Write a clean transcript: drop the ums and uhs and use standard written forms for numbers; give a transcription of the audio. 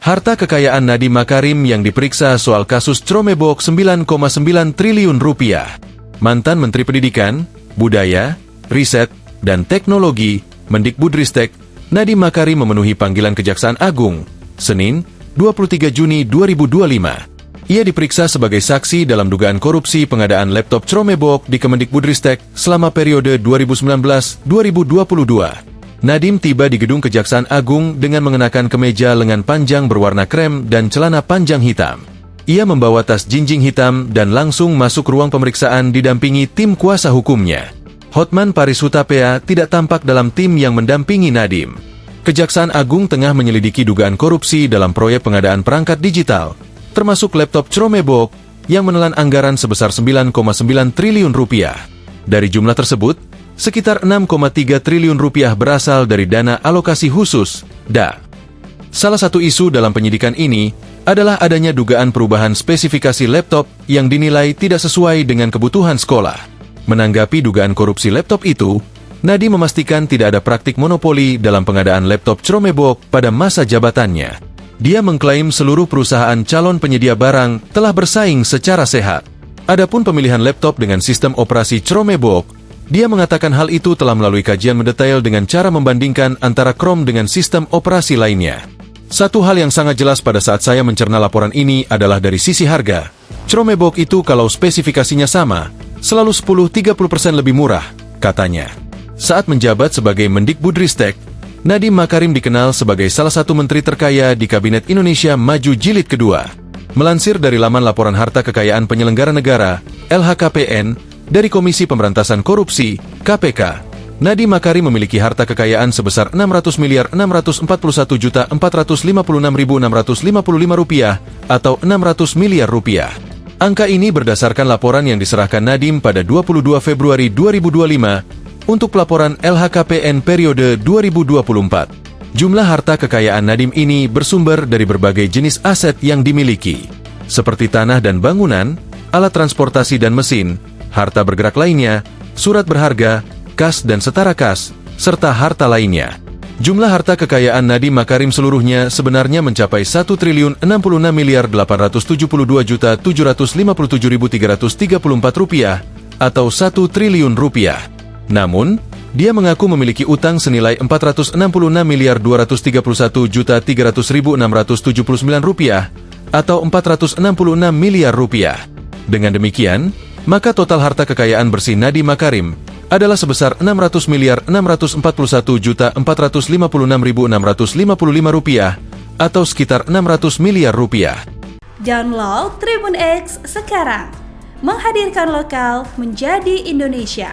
Harta kekayaan Nadiem Makarim yang diperiksa soal kasus Cromebook 9,9 triliun rupiah. Mantan Menteri Pendidikan, Budaya, Riset, dan Teknologi, Mendikbudristek, Nadiem Makarim memenuhi panggilan Kejaksaan Agung, Senin, 23 Juni 2025. Ia diperiksa sebagai saksi dalam dugaan korupsi pengadaan laptop Cromebook di Kemendikbudristek selama periode 2019-2022. Nadiem tiba di gedung Kejaksaan Agung dengan mengenakan kemeja lengan panjang berwarna krem dan celana panjang hitam. Ia membawa tas jinjing hitam dan langsung masuk ruang pemeriksaan didampingi tim kuasa hukumnya. Hotman Paris Hutapea tidak tampak dalam tim yang mendampingi Nadiem. Kejaksaan Agung tengah menyelidiki dugaan korupsi dalam proyek pengadaan perangkat digital, termasuk laptop Cromebook yang menelan anggaran sebesar 9,9 triliun rupiah. Dari jumlah tersebut, sekitar 6,3 triliun rupiah berasal dari dana alokasi khusus, DA. Salah satu isu dalam penyidikan ini adalah adanya dugaan perubahan spesifikasi laptop yang dinilai tidak sesuai dengan kebutuhan sekolah. Menanggapi dugaan korupsi laptop itu, Nadiem memastikan tidak ada praktik monopoli dalam pengadaan laptop Cromebook pada masa jabatannya. Dia mengklaim seluruh perusahaan calon penyedia barang telah bersaing secara sehat. Adapun pemilihan laptop dengan sistem operasi Cromebook, dia mengatakan hal itu telah melalui kajian mendetail dengan cara membandingkan antara Chrome dengan sistem operasi lainnya. Satu hal yang sangat jelas pada saat saya mencerna laporan ini adalah dari sisi harga. Cromebook itu kalau spesifikasinya sama, selalu 10-30% lebih murah, katanya. Saat menjabat sebagai Mendikbudristek, Nadiem Makarim dikenal sebagai salah satu menteri terkaya di Kabinet Indonesia Maju Jilid Kedua. Melansir dari laman Laporan Harta Kekayaan Penyelenggara Negara, LHKPN, dari Komisi Pemberantasan Korupsi, KPK, Nadiem Makarim memiliki harta kekayaan sebesar Rp600.441.456.655 atau 600 miliar rupiah. Angka ini berdasarkan laporan yang diserahkan Nadiem pada 22 Februari 2025 untuk pelaporan LHKPN periode 2024. Jumlah harta kekayaan Nadiem ini bersumber dari berbagai jenis aset yang dimiliki, seperti tanah dan bangunan, alat transportasi dan mesin, harta bergerak lainnya, surat berharga, kas dan setara kas, serta harta lainnya. Jumlah harta kekayaan Nadiem Makarim seluruhnya sebenarnya mencapai Rp1.066.872.757.334 atau 1 triliun rupiah. Namun, dia mengaku memiliki utang senilai Rp466.231.300.679 atau 466 miliar rupiah. Dengan demikian, maka total harta kekayaan bersih Nadiem Makarim adalah sebesar Rp600.441.456.655 atau sekitar 600 miliar rupiah. Download Tribun X sekarang, menghadirkan lokal menjadi Indonesia.